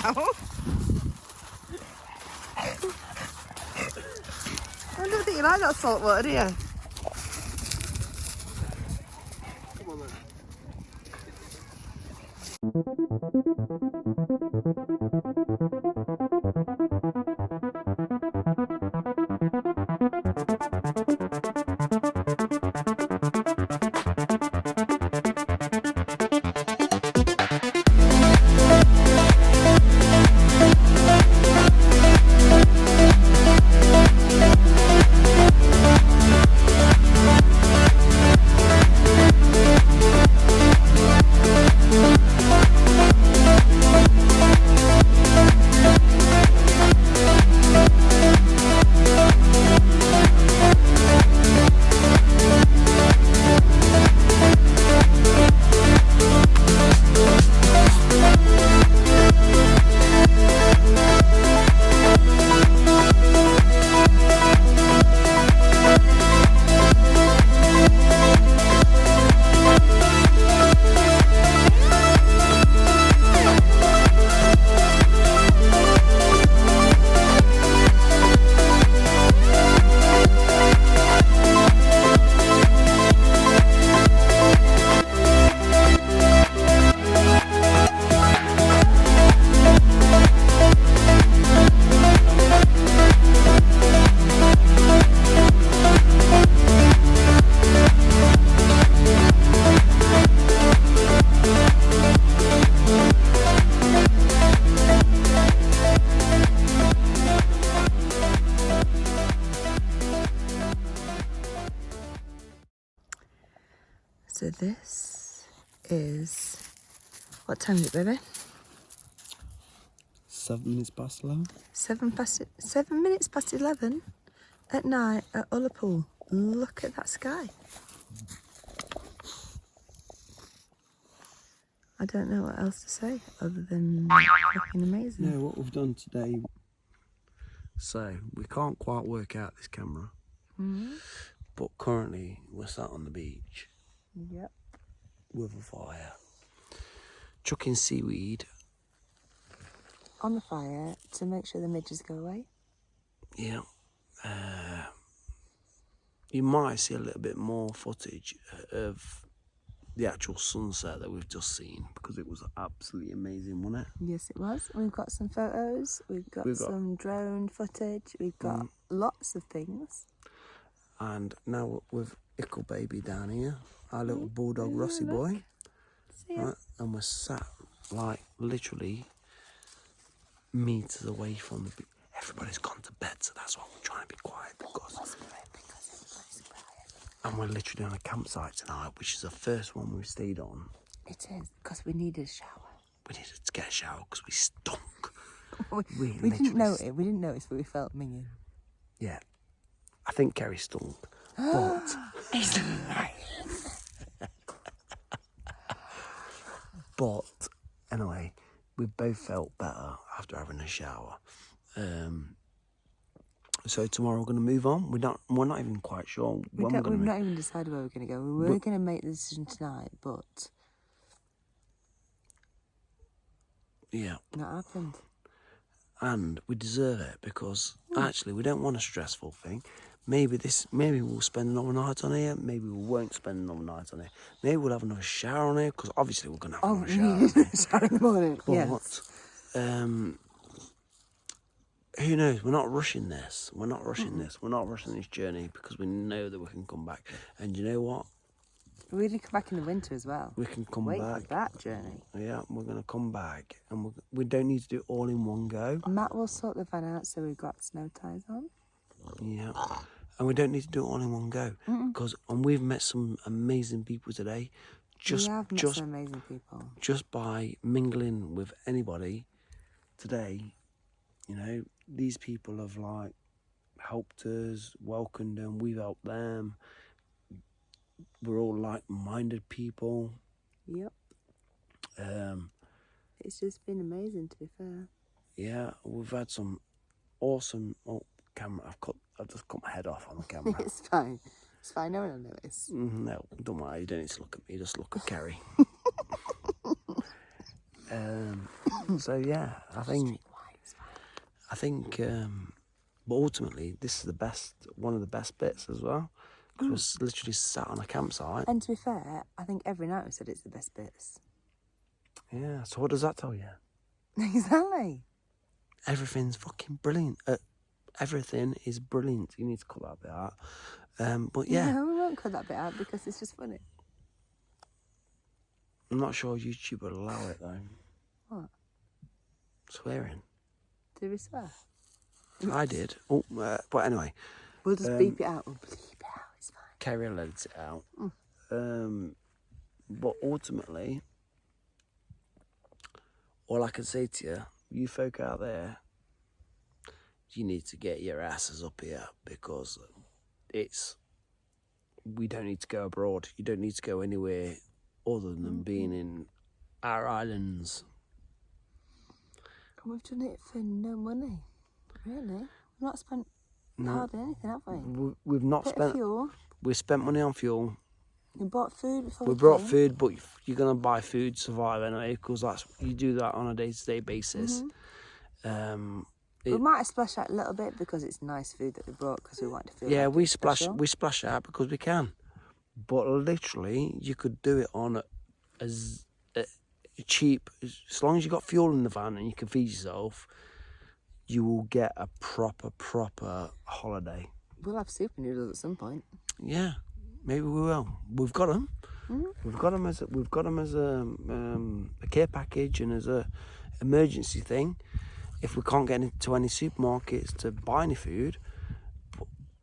now. I don't think you like that salt water, do you? Come on then. So this is, what time is it, baby? 7 minutes past 11. 7 minutes past 11 at night at Ullapool. Look at that sky. I don't know what else to say other than fucking amazing. Yeah, what we've done today. So, we can't quite work out this camera. But currently, we're sat on the beach. Yep. With a fire. Chucking seaweed. On the fire to make sure the midges go away. Yeah. You might see a little bit more footage of the actual sunset that we've just seen, because it was absolutely amazing, wasn't it? Yes, it was. We've got some photos, we've got some drone footage, we've got lots of things. And now with Ickle Baby down here, our little bulldog Rossi boy. Right? And we're sat like literally meters away from the beach. Everybody's gone to bed, so that's why we're trying to be quiet, because and we're literally on a campsite tonight, which is the first one we've stayed on. It is, because we needed a shower. We needed to get a shower because we stunk. we didn't know it. We didn't notice, but we felt minging. Yeah, I think Kerry stunk, but but anyway, we both felt better after having a shower. So tomorrow we're going to move on. We're not even quite sure when we're going to. We've not even decided where we're going to go. We were going to make the decision tonight, but yeah, not happened. And we deserve it, because actually we don't want a stressful thing. Maybe we'll spend another night on here. Maybe we won't spend another night on here. Maybe we'll have another shower on here, because obviously we're going to have another shower. Shower in the morning. But Yes. Who knows? We're not rushing this. We're not rushing this. We're not rushing this journey, because we know that we can come back. And you know what? We can come back in the winter as well. We can come back. back. For that journey. Yeah, we're going to come back. And we don't need to do it all in one go. Matt will sort the van out so we've got snow ties on. Yeah. And we don't need to do it all in one go. Because we've met some amazing people today. We have met some amazing people. Just by mingling with anybody today, you know, these people have like helped us, welcomed them, we've helped them. We're all like-minded people. Yep. It's just been amazing, to be fair. Yeah, we've had some awesome. Oh, camera! I've just cut my head off on the camera. It's fine. It's fine. No one will notice. No, don't worry. You don't need to look at me. Just look at Kerry. So yeah, I think, but ultimately this is one of the best bits as well, because we're literally sat on a campsite. And to be fair, I think every night we said it's the best bits. Yeah. So what does that tell you? Exactly. Everything's fucking brilliant. Everything is brilliant. You need to cut that bit out. But yeah, No, we won't cut that bit out because it's just funny. I'm not sure YouTube would allow it though. What? Swearing. Do we swear? I did. Oh, but anyway. We'll just beep it out. We'll bleep it out. It's fine. Carrie will edit it out. But ultimately, all I can say to you folk out there, you need to get your asses up here, because we don't need to go abroad. You don't need to go anywhere other than being in our islands. And we've done it for no money. Really? We've not spent hardly anything, have we? We've not Bit spent. of fuel. We spent money on fuel. We bought food before We brought food, but you're gonna buy food to survive anyway, because you do that on a day-to-day basis. We might have splashed out a little bit because it's nice food that we brought, because we wanted to feel Yeah, like we it's splash special. we splash out because we can, but literally you could do it on as cheap as long as you got fuel in the van and you can feed yourself. You will get a proper holiday. We'll have super noodles at some point. Yeah, maybe we will. We've got them. We've got them as a care package and as a emergency thing. If we can't get into any supermarkets to buy any food,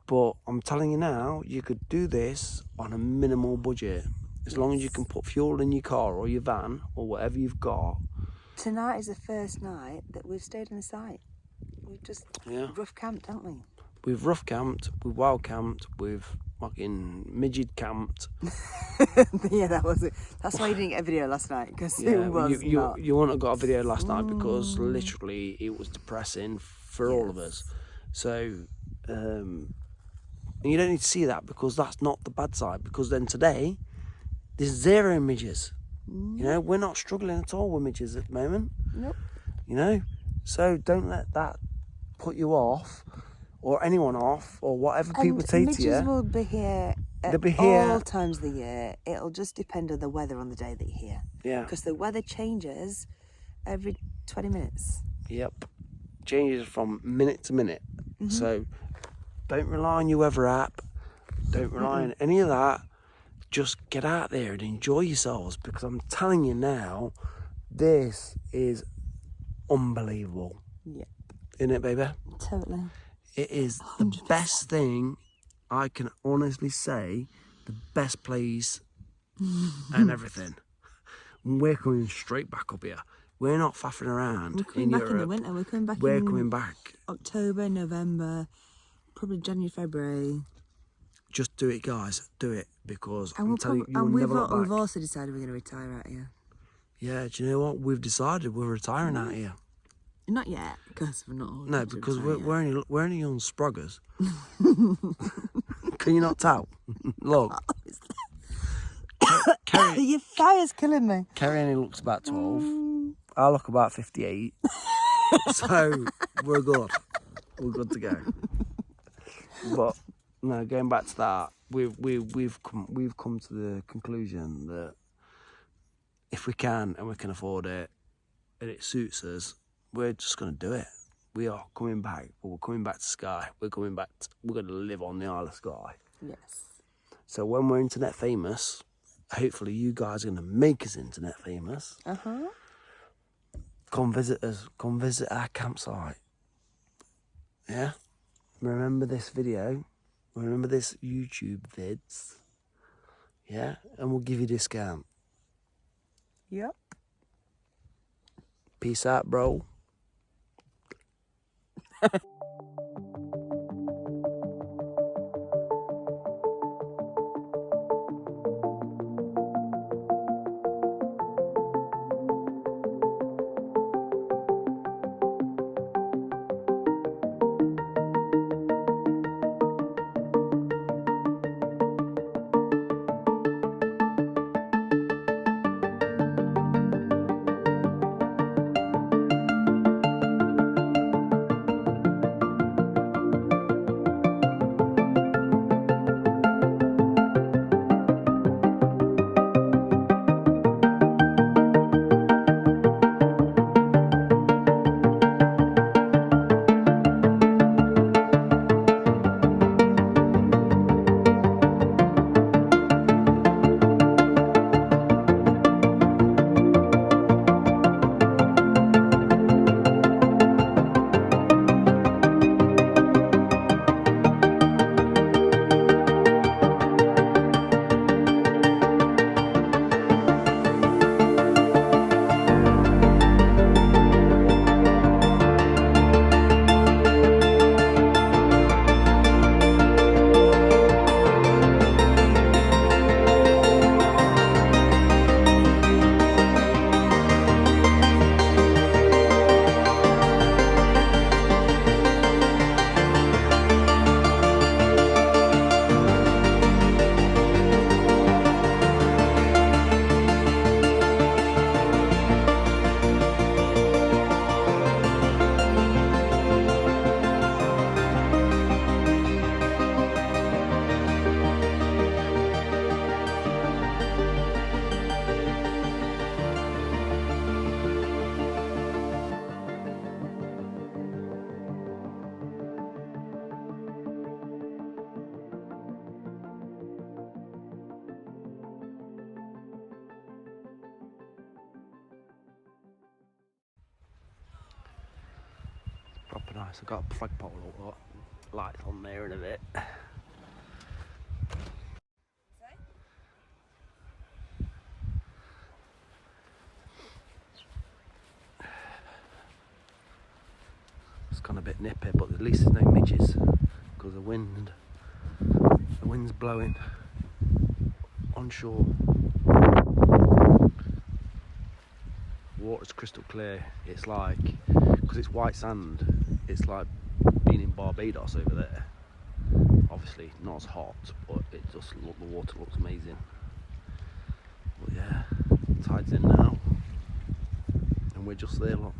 but I'm telling you now, you could do this on a minimal budget. As long as you can put fuel in your car or your van or whatever you've got. Tonight is the first night that we've stayed in the site. We've just rough camped, haven't we? We've rough camped, we've wild camped, we've fucking midget camped. Yeah, that was it. That's why you didn't get a video last night, because it was you not. wouldn't have got a video last night because literally it was depressing for all of us. So, and you don't need to see that, because that's not the bad side, because then today, there's 0 midges. You know, we're not struggling at all with midges at the moment. Nope. You know, so don't let that put you off, or anyone off, or whatever people say to you. Midges will be here at all times of the year. It'll just depend on the weather on the day that you're here. Yeah. Because the weather changes every 20 minutes. Yep. Changes from minute to minute. So don't rely on your weather app. Don't rely on any of that. Just get out there and enjoy yourselves, because I'm telling you now, this is unbelievable. Yep. Isn't it, baby? Totally. It is the 100%. best thing, I can honestly say, the best place and everything. We're coming straight back up here. We're not faffing around. We're coming back in the winter. We're coming back We're coming back. October, November, probably January, February. Just do it, guys. Do it, because And I'm telling you, you'll never look back. we've also decided we're going to retire out here. Yeah, do you know what? We've decided we're retiring out here. Not yet, because we're not old. No, because we're only young sproggers. Can you not tell? Look. Carrie, Your fire's killing me. Carrie only looks about 12. I look about 58. So we're good. We're good to go. But no, going back to that, we've come to the conclusion that if we can and we can afford it and it suits us, we're just gonna do it. We are coming back, but we're coming back to Skye. We're gonna live on the Isle of Skye. Yes. So when we're internet famous, hopefully you guys are gonna make us internet famous. Come visit us. Come visit our campsite. Yeah? Remember this video. Remember this YouTube vids. Yeah? And we'll give you a discount. Yep. Peace out, bro. Proper nice. I've got a flagpole or lights on there in a bit. It's gone a bit nippy, but at least there's no midges because the wind's blowing onshore. Water's crystal clear. It's like, because it's white sand, it's like being in Barbados over there. Obviously not as hot, but it just the water looks amazing. But yeah, tide's in now, and we're just there. Look,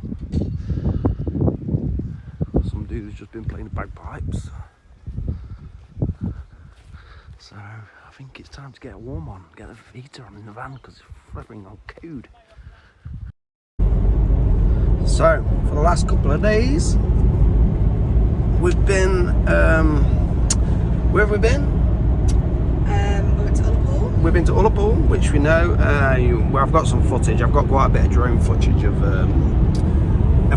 some dude's just been playing the bagpipes. So I think it's time to get a warm on, get the heater on in the van because it's flipping on cold. So for the last couple of days, we've been. Where have we been? We went to Ullapool. We've been to Ullapool, which we know. Well, I've got some footage. I've got quite a bit of drone footage of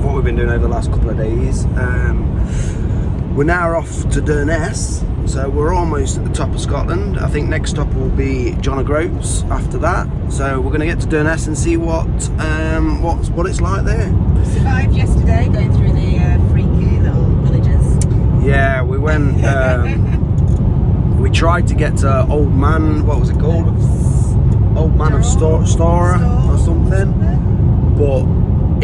what we've been doing over the last couple of days. We're now off to Durness, so we're almost at the top of Scotland. I think next stop will be John O'Groats after that. So we're going to get to Durness and see what it's like there. We survived yesterday going through the freaky little villages. Yeah, we went. We tried to get to Old Man. What was it called? Old Man of Stora or something. But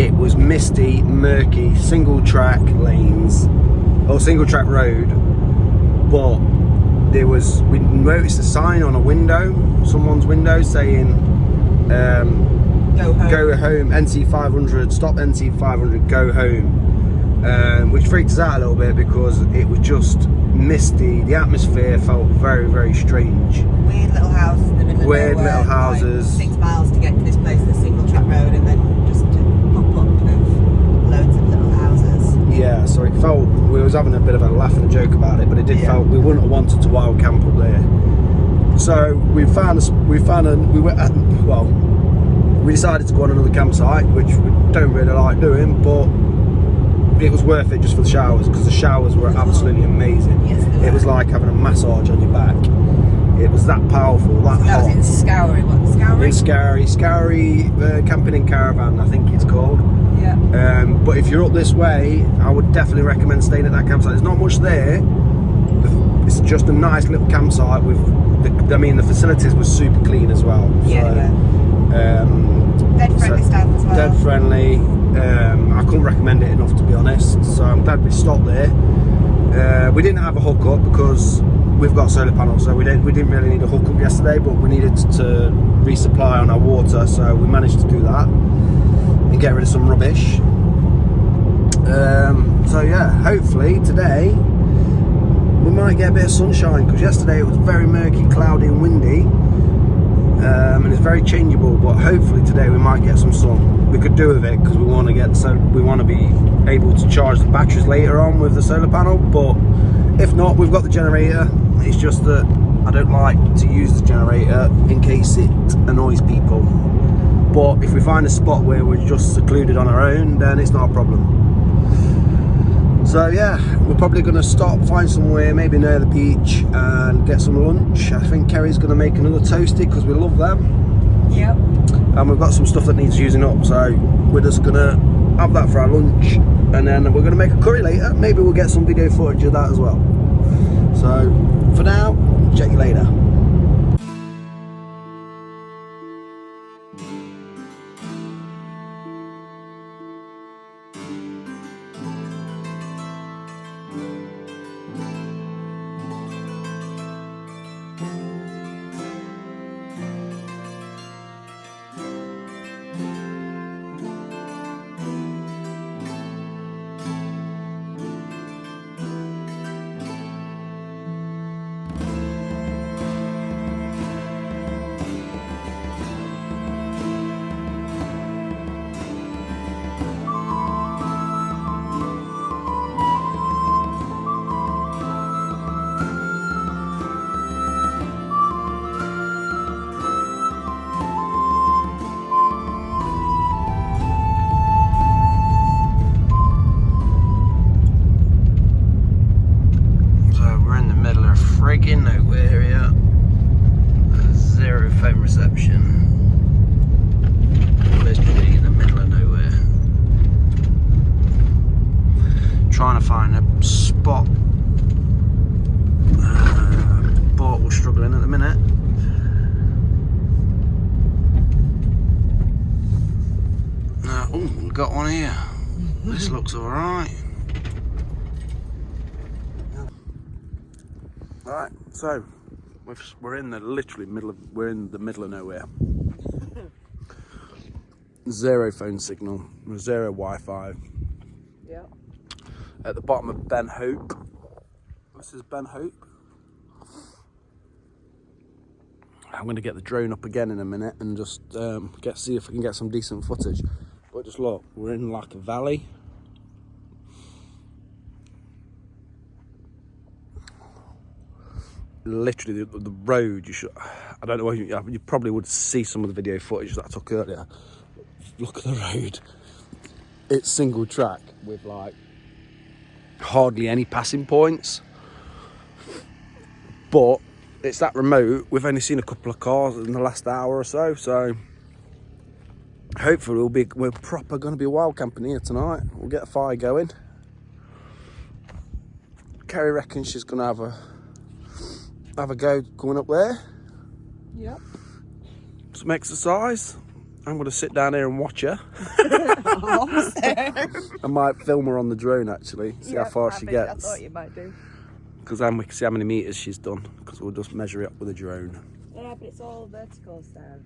it was misty, murky, single track lanes. Or single track road, but we noticed a sign on a window, someone's window saying go home, NC500, stop NC500, go home, which freaked us out a little bit because it was just misty. The atmosphere felt very, very strange. Weird little houses in the middle of nowhere. Weird little houses. Like 6 miles to get to this place, the single track road, and then just to pop up of loads of little houses. Yeah, so it felt, we was having a bit of a laugh and a joke about it, but it did felt we wouldn't have wanted to wild camp up there. So we decided to go on another campsite, which we don't really like doing, but it was worth it just for the showers, because the showers were absolutely amazing. Yes, it was like having a massage on your back. It was that powerful, that hot. That was in Scoury, what? Scoury? In Scoury Camping and Caravan, I think it's called. Yeah. But if you're up this way, I would definitely recommend staying at that campsite. There's not much there. It's just a nice little campsite with, the facilities were super clean as well. Yeah, dead friendly staff as well. Dead friendly. I couldn't recommend it enough, to be honest. So I'm glad we stopped there. We didn't have a hookup because we've got solar panels, so we didn't really need a hookup yesterday, but we needed to resupply on our water, so we managed to do that and get rid of some rubbish. So yeah, hopefully today we might get a bit of sunshine, because yesterday it was very murky, cloudy and windy, and it's very changeable, but hopefully today we might get some sun. We could do with it because we want to be able to charge the batteries later on with the solar panel, but if not, we've got the generator. It's just that I don't like to use the generator in case it annoys people. But if we find a spot where we're just secluded on our own, then it's not a problem. So yeah, we're probably going to stop, find somewhere, maybe near the beach, and get some lunch. I think Kerry's going to make another toasty because we love them. Yep. And we've got some stuff that needs using up, so we're just going to have that for our lunch. And then we're going to make a curry later. Maybe we'll get some video footage of that as well. So for now, check you later. trying to find a spot, but we're struggling at the minute. Oh, we've got one here. This looks all right. Right, so we're in the we're in the middle of nowhere. Zero phone signal, zero Wi-Fi. Yeah. At the bottom of Ben Hope. This is Ben Hope. I'm going to get the drone up again in a minute and just see if I can get some decent footage. But just look, we're in like a valley. Literally the road, I don't know, you probably would see some of the video footage that I took earlier. Look at the road. It's single track with like hardly any passing points. But it's that remote, we've only seen a couple of cars in the last hour or so, so hopefully we're proper going to be wild camping here tonight. We'll get a fire going. Kerry reckons she's going to have a go going up there. Yep. Some exercise. I'm going to sit down here and watch her. I might film her on the drone actually, see how far she gets. I thought you might do. Because then we can see how many metres she's done, because we'll just measure it up with a drone. Yeah, but it's all vertical style.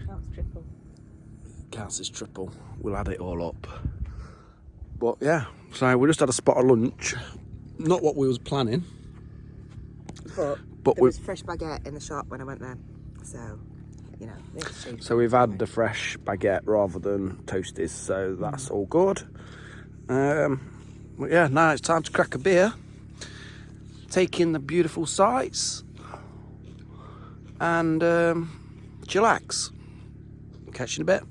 Counts triple. Counts as triple. We'll add it all up. But yeah, so we just had a spot of lunch. Not what we was planning. But there was fresh baguette in the shop when I went there. So, you know. So we've had the fresh baguette rather than toasties, so that's all good. But yeah, now it's time to crack a beer. Take in the beautiful sights and chillax. Catch you in a bit.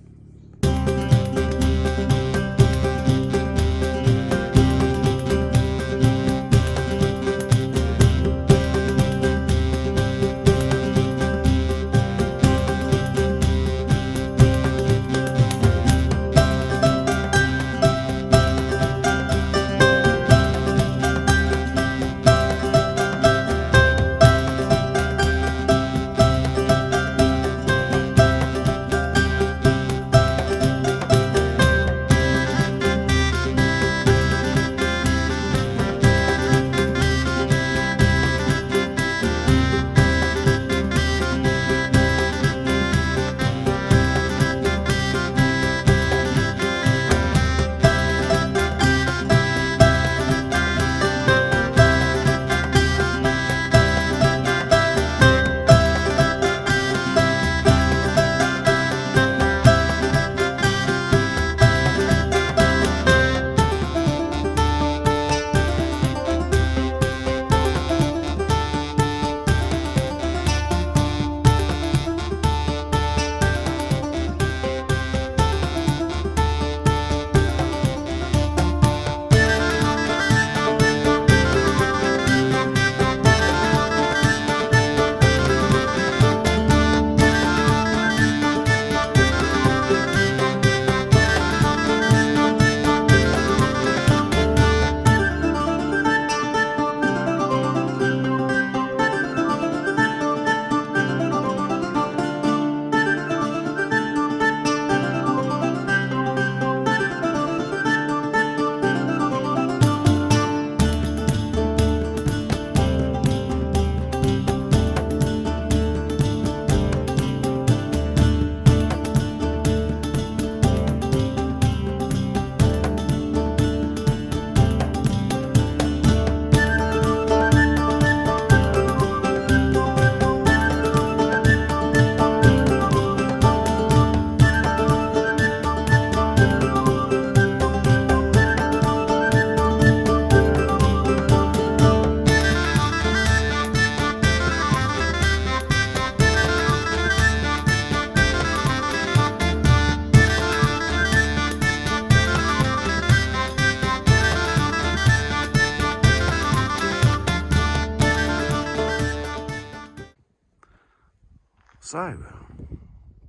So,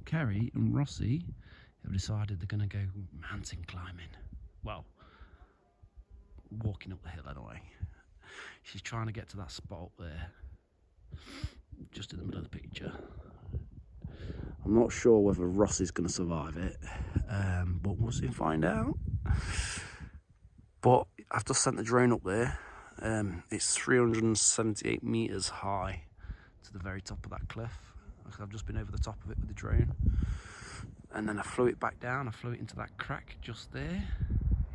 Kerry and Rossi have decided they're going to go mountain climbing. Well, walking up the hill anyway. She's trying to get to that spot up there, just in the middle of the picture. I'm not sure whether Ross is going to survive it, but we'll soon find out. But I've just sent the drone up there. It's 378 metres high to the very top of that cliff. I've just been over the top of it with the drone. And then I flew it back down. I flew it into that crack just there,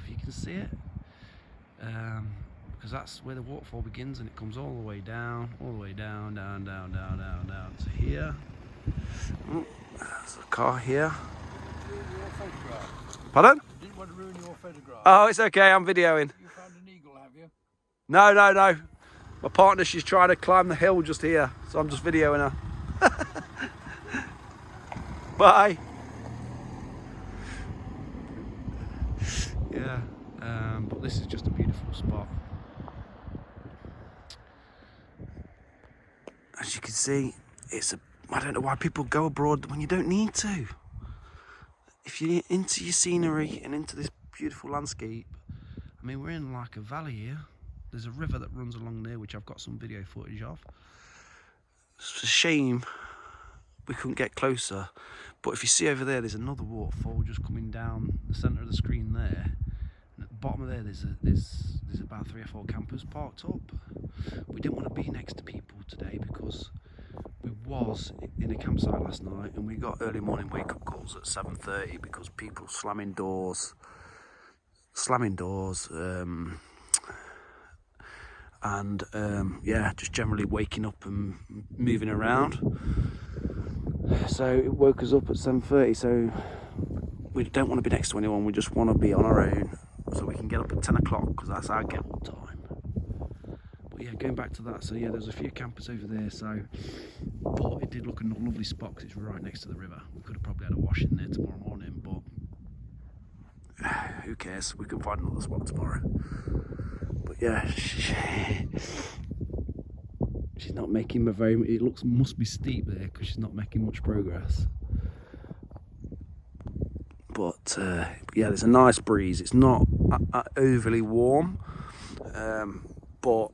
if you can see it. Because that's where the waterfall begins, and it comes all the way down, down to here. Oh, there's a car here. Pardon? I didn't want to ruin your photograph. Oh, it's okay, I'm videoing. You found an eagle, have you? No. My partner, she's trying to climb the hill just here, so I'm just videoing her. Bye. Yeah, but this is just a beautiful spot. As you can see, I don't know why people go abroad when you don't need to. If you're into your scenery and into this beautiful landscape, I mean, we're in like a valley here. There's a river that runs along there, which I've got some video footage of. It's a shame we couldn't get closer, but if you see over there, there's another waterfall just coming down the centre of the screen there. And at the bottom of there, there's about 3 or 4 campers parked up. We didn't want to be next to people today because we was in a campsite last night, and we got early morning wake-up calls at 7:30 because people slamming doors, and yeah, just generally waking up and moving around. So it woke us up at 7:30. So we don't want to be next to anyone. We just want to be on our own, so we can get up at 10 o'clock because that's our get up time. But yeah, going back to that. So yeah, there's a few campers over there. So, but it did look a lovely spot because it's right next to the river. We could have probably had a wash in there tomorrow morning, but who cares? We can find another spot tomorrow. But yeah, she's not making a very. It must be steep there because she's not making much progress. But yeah, there's a nice breeze. It's not overly warm, but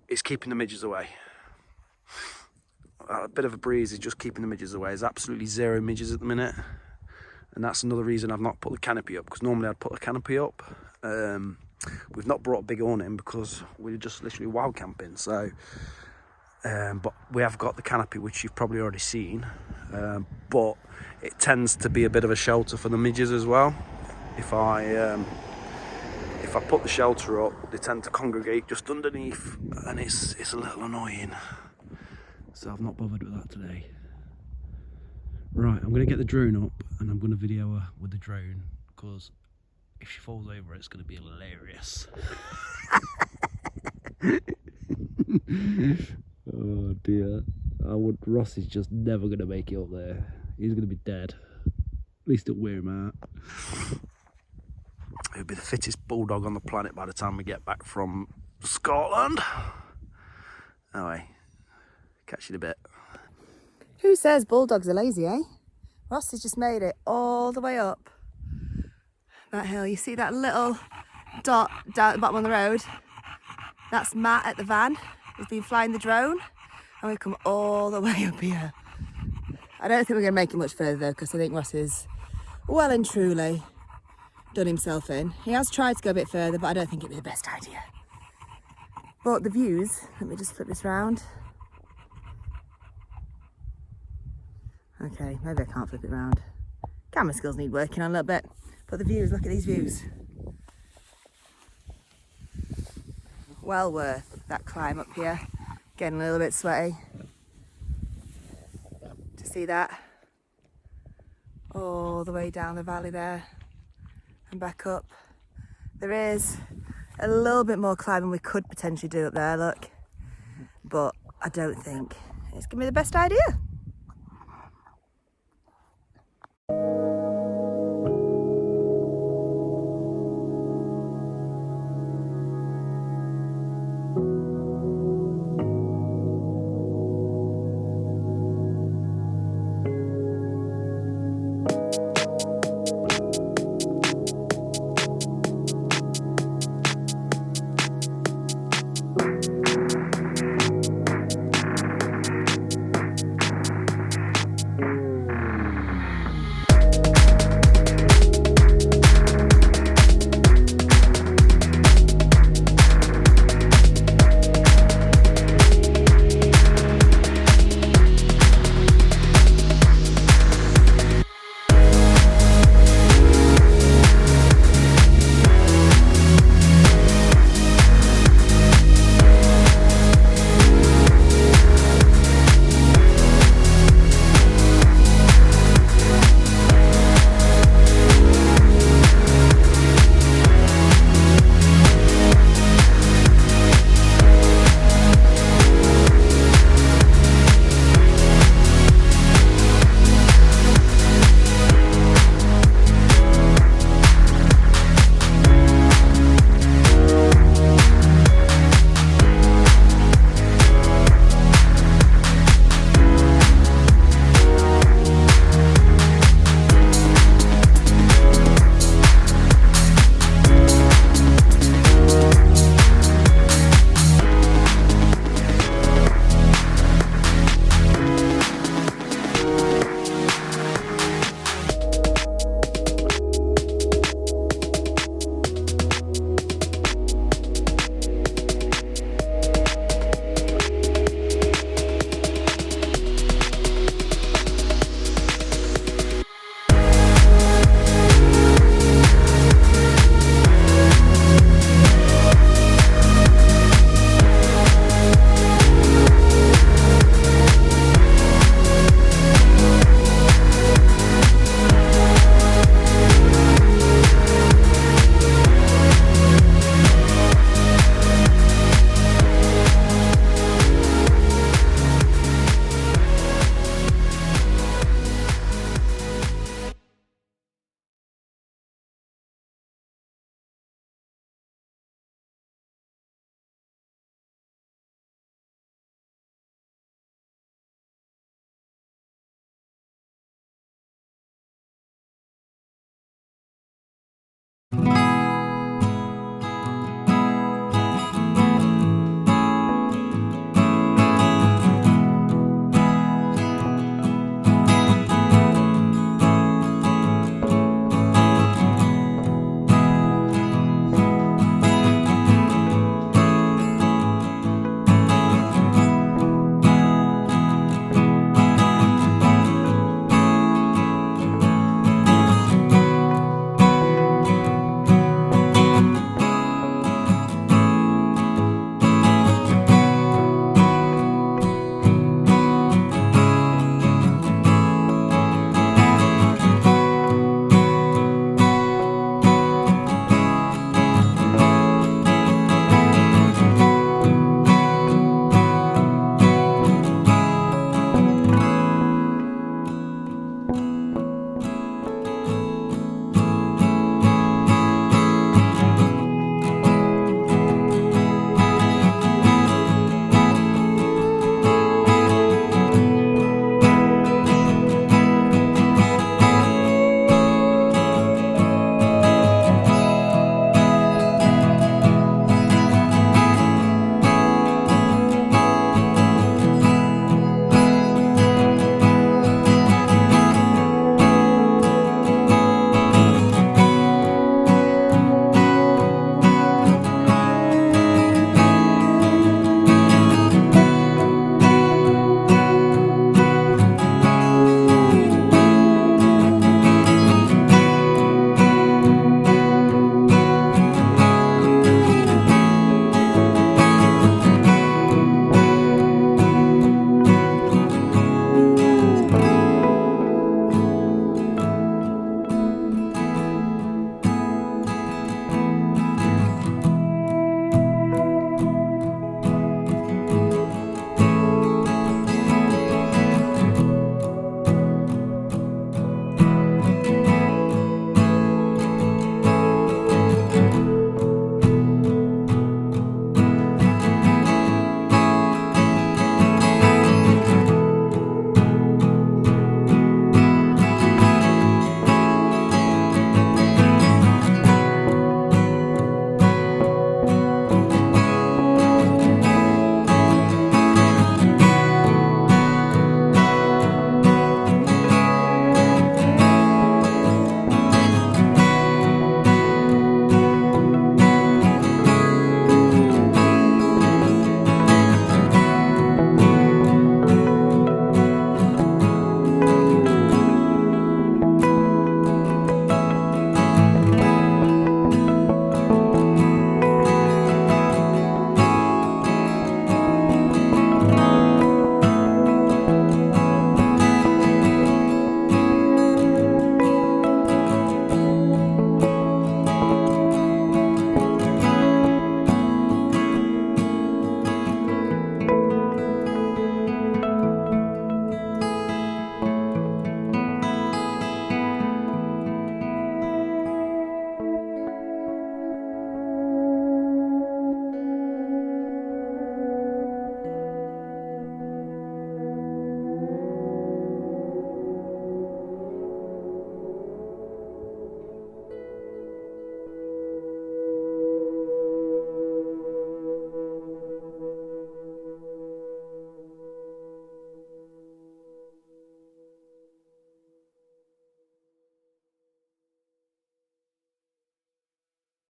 it's keeping the midges away. A bit of a breeze is just keeping the midges away. There's absolutely 0 midges at the minute, and that's another reason I've not put the canopy up, because normally I'd put the canopy up. We've not brought a big awning because we're just literally wild camping. So, but we have got the canopy, which you've probably already seen. But it tends to be a bit of a shelter for the midges as well. If I put the shelter up, they tend to congregate just underneath, and it's a little annoying. So I've not bothered with that today. Right, I'm going to get the drone up and I'm going to video her with the drone, because if she falls over, it's going to be hilarious. Oh dear. Ross is just never going to make it up there. He's going to be dead. At least it'll wear him out. He'll be the fittest bulldog on the planet by the time we get back from Scotland. Anyway, catch you in a bit. Who says bulldogs are lazy, eh? Ross has just made it all the way up that hill. You see that little dot down at the bottom of the road? That's Matt at the van. He's been flying the drone, and we've come all the way up here. I don't think we're going to make it much further though, because I think Ross is well and truly done himself in. He has tried to go a bit further, but I don't think it'd be the best idea. But the views, let me just flip this round. Okay, maybe I can't flip it round. Camera skills need working on a little bit. But the views, look at these views. Well worth that climb up here. Getting a little bit sweaty. To see that all the way down the valley there and back up. There is a little bit more climbing we could potentially do up there, look. But I don't think it's gonna be the best idea.